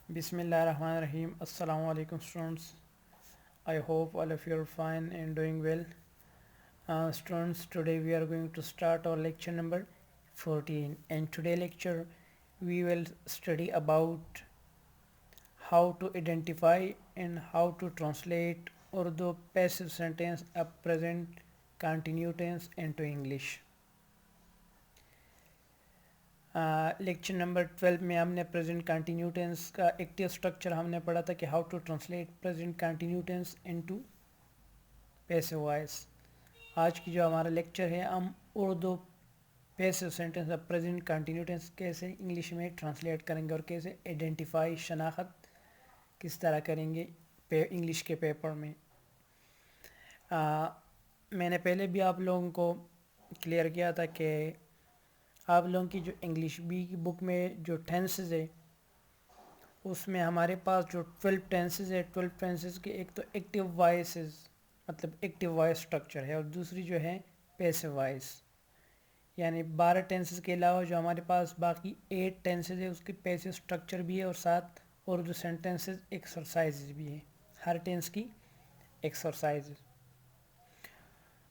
Bismillah ar-Rahman ar-Rahim. Assalamu alaikum students. I hope all of you are fine and doing well. Students, today we are going to start our lecture number 14, and today lecture we will study about how to identify and how to translate Urdu passive sentence of present continuous tense into English. Lecture number 12 में हमने present continue tense का active structure हमने पढ़ा था कि how to translate present continue tense into passive voice. आज की जो हमारा लेक्चर है हम Urdu passive sentence of present continue tense कैसे इंग्लिश में ट्रांसलेट करेंगे और कैसे आइडेंटिफाई शनाख्त किस तरह करेंगे इंग्लिश के पेपर में. मैंने पहले भी आप लोगों को क्लियर किया था कि आप लोगों की जो इंग्लिश बी की बुक में जो टेंसेस है उसमें हमारे पास जो 12 टेंसेस है 12 टेंसेस के एक तो एक्टिव वॉइसेस मतलब एक्टिव वॉइस स्ट्रक्चर है और दूसरी जो है पैसिव वॉइस, यानी 12 टेंसेस के अलावा जो हमारे पास बाकी 8 टेंसेस है उसकी पैसिव स्ट्रक्चर भी है और साथ और जो सेंटेंसेस एक्सरसाइजेज भी है, हर टेंस की एक्सरसाइजेज.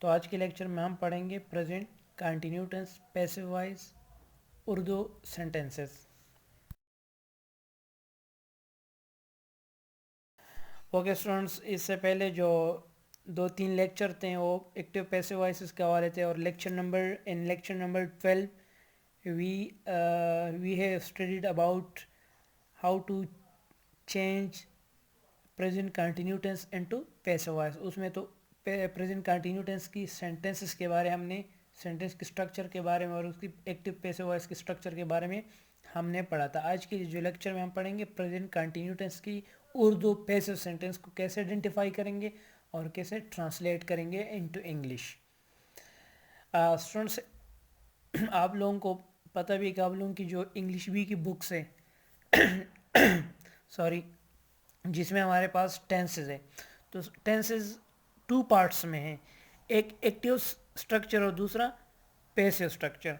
तो आज के लेक्चर में हम पढ़ेंगे present continue tense passive voice Urdu sentences. Okay students, इससे पहले जो 2-3 लेक्चर थे वो एक्टिव पैसिव वॉइसेस के हवाले थे और lecture number 12 we have studied about how to change present continue tense into passive voice. उसमें तो प्रेजेंट कंटिन्यू टेंस की सेंटेंसेस के बारे हमने सेंटेंस के स्ट्रक्चर के बारे में और उसकी एक्टिव पैसिव वॉइस के स्ट्रक्चर के बारे में हमने पढ़ा था. आज के जो लेक्चर में हम पढ़ेंगे प्रेजेंट कंटिन्यू टेंस की उर्दू पैसिव सेंटेंस को कैसे आइडेंटिफाई करेंगे और कैसे ट्रांसलेट करेंगे इनटू इंग्लिश. स्टूडेंट्स, आप लोगों को पता भी कि आप लोगों की जो इंग्लिश बी की बुक्स है सॉरी जिसमें हमारे पास टेंसेस है तो टेंसेस 2 पार्ट्स में हैं, एक एक्टिव स्ट्रक्चर और दूसरा पैसिव स्ट्रक्चर.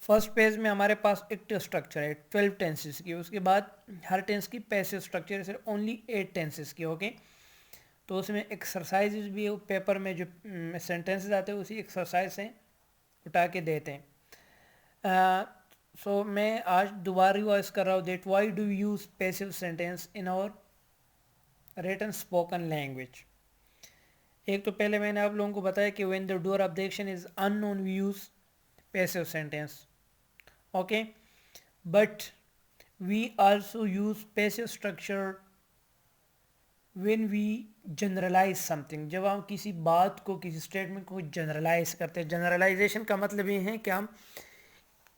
फर्स्ट पेज में हमारे पास एक्टिव स्ट्रक्चर है 12 टेंसेस की, उसके बाद हर टेंस की पैसिव स्ट्रक्चर है सिर्फ ओनली 8 टेंसेस की. ओके, तो उसमें एक्सरसाइजेज भी है, पेपर में जो सेंटेंसेस आते हैं उसी एक्सरसाइज से उठा के देते हैं. सो मैं आज दोबारा रिवाइज कर रहा हूँ that why do you use passive sentence in our written spoken language. एक तो पहले मैंने आप लोगों को बताया कि when the doer of the action is unknown we use passive sentence. Okay, but we also use passive structure when we generalize something. जब हम किसी बात को किसी स्टेटमेंट को जनरलाइज करते हैं, जनरलाइजेशन का मतलब ये है कि हम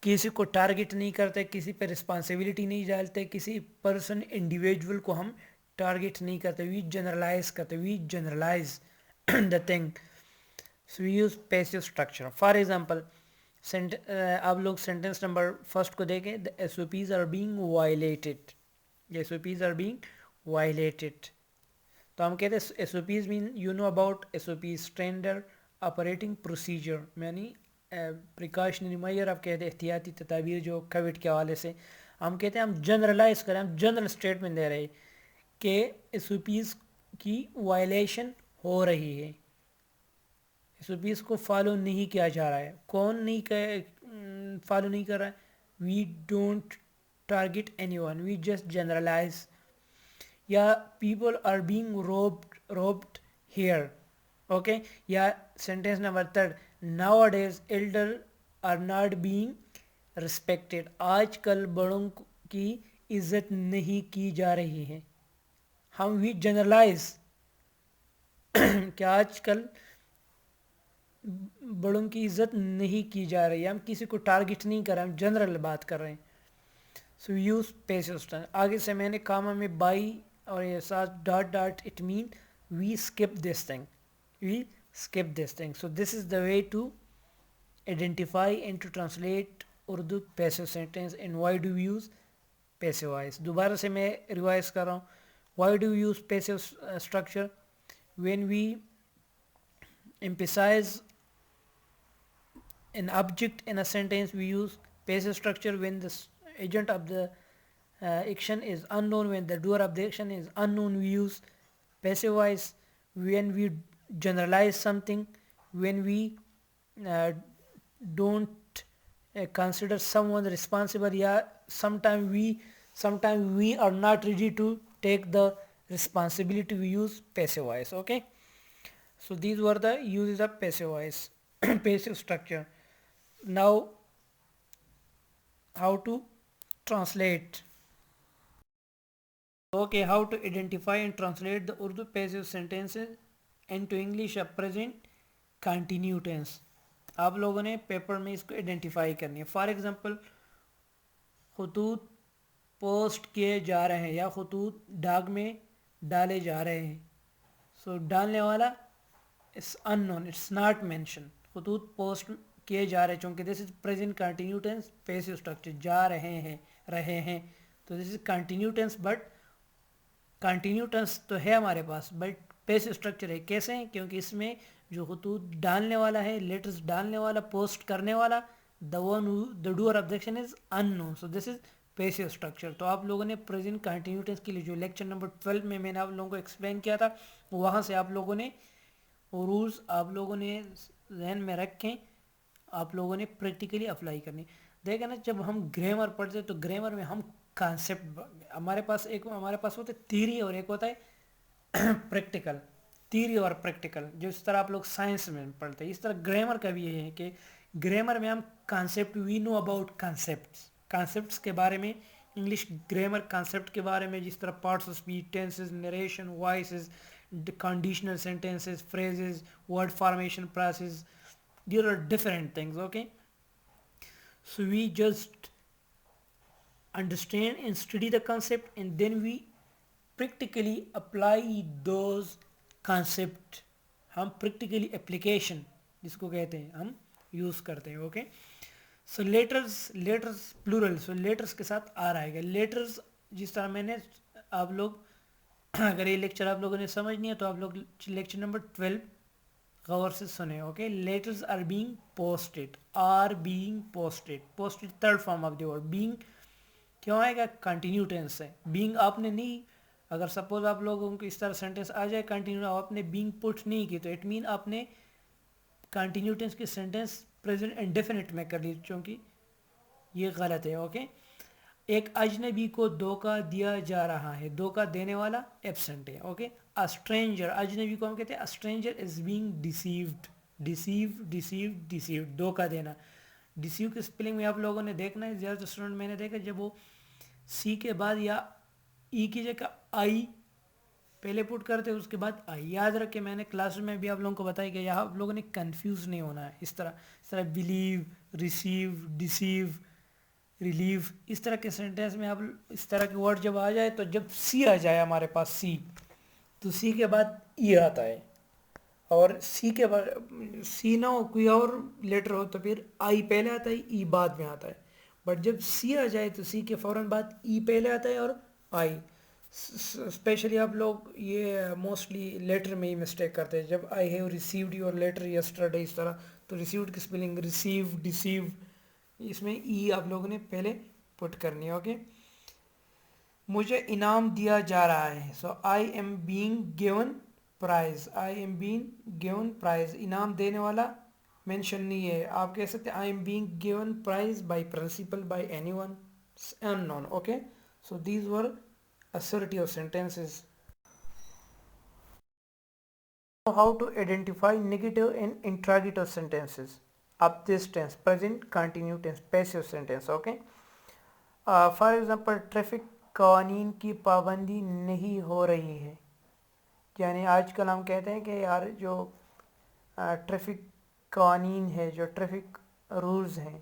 किसी को टारगेट नहीं करते, किसी पे रिस्पॉन्सिबिलिटी नहीं डालते, किसी पर्सन इंडिविजुअल को हम टारगेट नहीं करते, वी जनरलाइज करते, we generalize the thing. So we use passive structure. For example, आप लोग सेंटेंस नंबर फर्स्ट को देखें, the SOPs are being violated. SOPs are being violated. तो हम कहते हैं SOPs mean you know about SOPs, standard operating procedure, यानी precautionary major. आप कहते हैं एहतियाती तदाबीर जो कोविड के हवाले से. हम कहते हैं हम जनरलाइज करें, हम जनरल स्टेटमेंट दे रहे हैं कि SOPs की वायलेशन हो रही है, SOPs को फॉलो नहीं किया जा रहा है. कौन नहीं फॉलो नहीं कर रहा है? We don't target anyone, we just generalize. Yeah people are being robbed here. Okay, yeah sentence number 3, nowadays elder are not being respected. आजकल बड़ों की इज्जत नहीं की जा रही है. हम वी जनरलाइज कि आजकल बड़ों की इज्जत नहीं की जा रही है, हम किसी को टारगेट नहीं कर रहे, हम जनरल बात कर रहे हैं. So use passive structure. आगे से मैंने कामा में बाई और ये साथ dot dot, it mean we skip this thing, we skip this thing. So this is the way to identify and to translate Urdu passive sentence. And why do we use passive voice? दोबारा से मैं revise कर रहा हूँ. Why do we use passive structure? When we emphasize an object in a sentence we use passive structure. When the agent of the action is unknown. When the doer of the action is unknown, we use passive voice. When we generalize something, when we uh, don't consider someone responsible, yeah, sometimes we are not ready to take the responsibility, we use passive voice. Okay, so these were the uses of passive voice. Passive structure. Now, how to translate. Okay, how to identify and translate the Urdu passive sentences into English of present continue tense. आप लोगों ने paper में इसको identify करनी है. For example, खतूत post किए जा रहे हैं या खतूत डाक में डाले जा रहे हैं. सो डालने वाला it's unknown, it's not mention. खतूत पोस्ट किए जा रहे हैं, चूँकि this is present continue tense passive structure. जा रहे हैं तो this is continue tense, but continue tense तो है हमारे पास, बट पैसिव स्ट्रक्चर है. कैसे हैं? क्योंकि इसमें जो खतूत डालने वाला है, लेटर्स डालने वाला, पोस्ट करने वाला, the doer of the action is unknown. So this is passive structure. तो आप लोगों ने प्रेजेंट कंटिन्यू टेंस के लिए जो लेक्चर नंबर 12 में मैंने आप लोगों को एक्सप्लेन किया था, वहाँ से आप लोगों ने रूल्स आप लोगों ने जहन में रखें, आप लोगों ने प्रैक्टिकली अप्लाई करनी. देखा ना, जब हम ग्रामर पढ़ते तो ग्रामर में हम कॉन्सेप्ट, हमारे पास होता है थ्योरी और एक होता है प्रैक्टिकल. थ्योरी और प्रैक्टिकल, जो इस तरह आप लोग साइंस में पढ़ते हैं, इस तरह ग्रामर का भी ये है कि ग्रामर में हम concept, we know about concepts के बारे में. इंग्लिश ग्रामर कॉन्सेप्ट के बारे में, जिस तरह parts of speech, tenses, narration, voices, conditional sentences, phrases, word formation process, there are different things. Okay, so we just understand and study the concept, and then we practically apply those concept. हम practically application जिसको कहते हैं हम use करते हैं. Okay, सो letters plural. सो letters के साथ are आएगा. लेटर्स जिस तरह मैंने आप लोग अगर ये लेक्चर आप लोगों ने समझ नहीं है तो आप लोग लेक्चर नंबर 12 गौर से सुने. Okay, letters are being posted. Posted third form of the word. Being क्यों आएगा? कंटिन्यू टेंस है. बीइंग आपने नहीं, अगर सपोज आप लोगों को इस तरह सेंटेंस आ जाए कंटिन्यू, आपने बीइंग पुट नहीं की, तो इट मीन आपने कंटिन्यू टेंस की सेंटेंस प्रेजेंट इंडेफिनिट में कर ली, क्योंकि ये गलत है. ओके, एक अजनबी को धोखा दिया जा रहा है. धोखा देने वाला एब्सेंट है. ओके, अ स्ट्रेंजर, अजनबी को हम कहते हैं a stranger is being deceived. धोखा देना. डिसीव की स्पेलिंग में आप लोगों ने देखना है, ज़्यादा स्टूडेंट मैंने देखा जब वो सी के बाद या ई की जगह आई पहले पुट करते हैं, उसके बाद आई. याद रख के मैंने क्लास में भी आप लोगों को बताया कि यहाँ आप लोगों ने कंफ्यूज नहीं होना है. इस तरह बिलीव, रिसीव, डिसीव, रिलीव, इस तरह के सेंटेंस में आप इस तरह के वर्ड जब आ जाए, तो जब सी आ जाए हमारे पास सी, तो सी के बाद ई आता है, और सी के बाद सी ना हो कोई और लेटर हो तो फिर आई पहले आता है, ई बाद में आता है. बट जब सी आ जाए तो सी के फ़ौरन बाद ई पहले आता है और आई. स्पेशली आप लोग ये मोस्टली लेटर में ही मिस्टेक करते हैं. जब I have received your letter yesterday, इस तरह, तो रिसीव्ड की स्पेलिंग रिसीव, डिसीव, इसमें ई आप लोगों ने पहले पुट करनी है. ओके, मुझे इनाम दिया जा रहा है. So I am being given prize. I am being given prize. इनाम देने वाला मेंशन नहीं है. आप कह सकते I am being given prize by principal, by anyone, unknown. Okay, so these were assertive sentences. How to identify negative and interrogative sentences of this tense, present continuous tense, passive sentence. Okay, for example, traffic कानून की पाबंदी नहीं हो रही है. यानी आजकल हम कहते हैं कि यार जो ट्रैफिक कानून है, जो ट्रैफिक रूल्स हैं,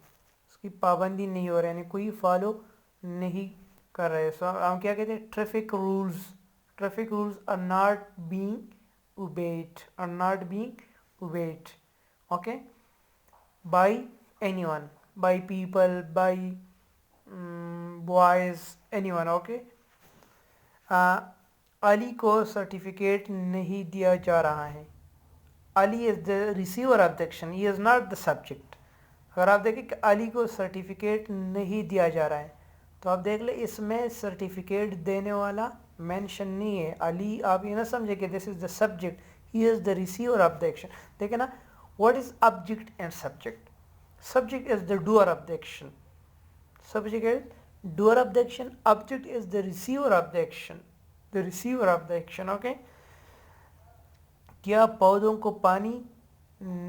उसकी पाबंदी नहीं हो रही, यानी कोई फॉलो नहीं कर रहे. सो हम क्या कहते हैं? Traffic rules are not being obeyed. Okay, by anyone, by people, by boys, anyone. Okay, Ali को सर्टिफिकेट नहीं दिया जा रहा है. Ali is the receiver of the action, he is not the subject. अगर आप देखें कि अली को सर्टिफिकेट नहीं दिया जा रहा है, तो आप देख ले इसमें सर्टिफिकेट देने वाला मेंशन नहीं है। अली, आप ये ना समझे कि this is the subject, he is the receiver of the action. देखे ना, what is object and subject? Subject is the doer of the action, subject is doer of the action, object is the receiver of the action, the receiver of the action. Okay, क्या पौधों को पानी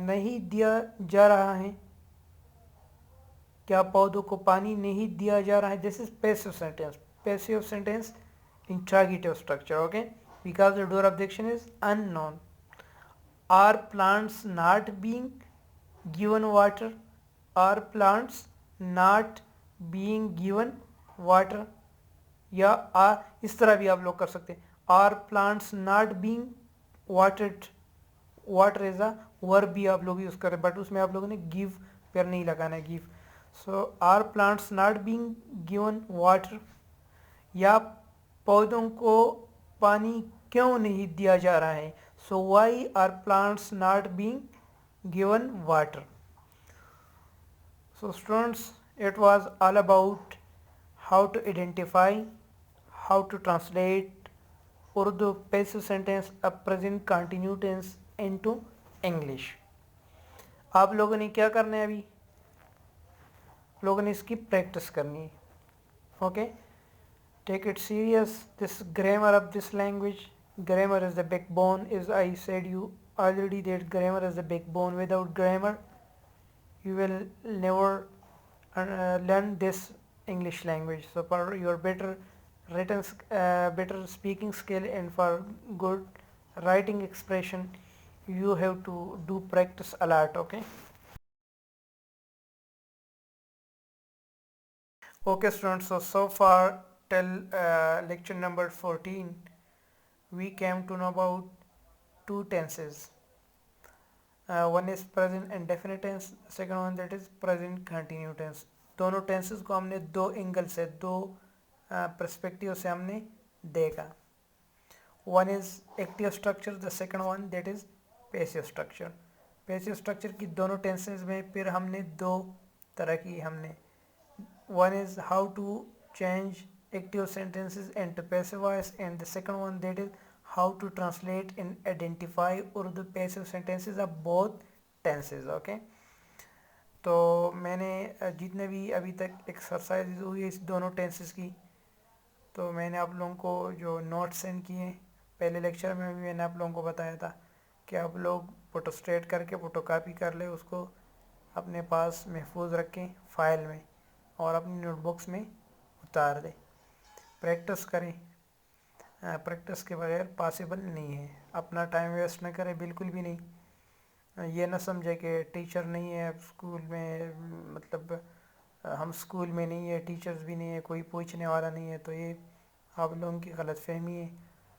नहीं दिया जा रहा है? क्या पौधों को पानी नहीं दिया जा रहा है? This is passive sentence, passive sentence interrogative structure. Okay, because the doer of the action is unknown. Are plants not being given water? Are plants not being given water? या इस तरह भी आप लोग कर सकते हैं, are plants not being watered. Water as a verb भी आप लोग यूज करें, बट उसमें आप लोगों ने गिव पर नहीं लगाना है, give. So are plants not being given water, या पौधों को पानी क्यों नहीं दिया जा रहा है? So why are plants not being given water? So students, it was all about how to identify, how to translate Urdu passive sentence of present continuous tense into English. आप लोगों ने क्या करना है? अभी लोगों ने इसकी प्रैक्टिस करनी है. Okay, take it serious. This grammar of this language, grammar is the backbone. As I said you already that grammar is the backbone. Without grammar you will never learn this English language. So for your better written better speaking skill and for good writing expression, you have to do practice a lot. Okay students, so far till lecture number 14 we came to know about two tenses. One is present indefinite tense, second one that is present continuous tense. दोनों tenses को हमने दो angle से, दो perspective से हमने देखा. One is active structure, the second one that is passive structure. Passive structure की दोनों टेंसेस में फिर हमने दो तरह की हमने, one is how to change active sentences into passive voice and the second one that is how to translate and identify Urdu passive sentences of both tenses. Okay, तो मैंने जितने भी अभी तक एक्सरसाइज हुई इस दोनों टेंसेस की, तो मैंने आप लोगों को जो नोट्स सेंड किए पहले लेक्चर में भी मैंने आप लोगों को बताया था कि आप लोग फोटो स्टेट करके फ़ोटो कापी कर ले, उसको अपने पास महफूज रखें फ़ाइल में और अपनी नोटबुक्स में उतार दें. प्रैक्टिस करें, प्रैक्टिस के बगैर पॉसिबल नहीं है. अपना टाइम वेस्ट न करें, बिल्कुल भी नहीं. ये ना समझे कि टीचर नहीं है स्कूल में, मतलब हम स्कूल में नहीं है, टीचर्स भी नहीं है, कोई पूछने वाला नहीं है, तो ये आप लोगों की गलत फहमी है.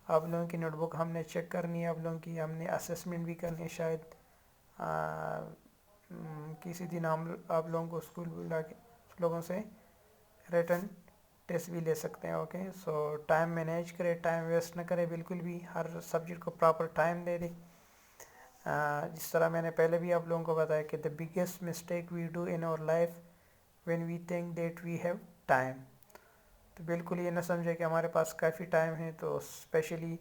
आप लोगों की नोटबुक हमने चेक करनी है, आप लोगों की हमने असेसमेंट भी करनी है. शायद किसी दिन हम आप लोगों को स्कूल बुला के लोगों से रिटर्न टेस्ट भी ले सकते हैं. ओके, सो टाइम मैनेज करें, टाइम वेस्ट न करें बिल्कुल भी, हर सब्जेक्ट को प्रॉपर टाइम दे दें. जिस तरह मैंने पहले भी आप लोगों को बताया कि the biggest mistake we do in our life when we think that we have time. तो बिल्कुल ये ना समझे कि हमारे पास काफ़ी टाइम है. तो स्पेशली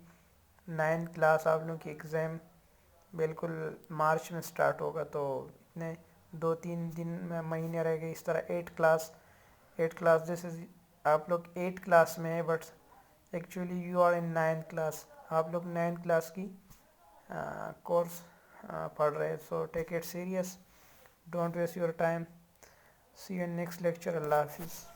9th क्लास आप लोगों की एग्ज़ाम बिल्कुल मार्च में स्टार्ट होगा, तो इतने 2-3 दिन में महीने रह गए. इस तरह 8th क्लास दिस इज़, आप लोग 8th क्लास में है but actually you are in 9th class. आप लोग 9th क्लास की कोर्स पढ़ रहे हैं. So take it serious, don't waste your time. See you in next lecture. अल्लाह हाफिज़.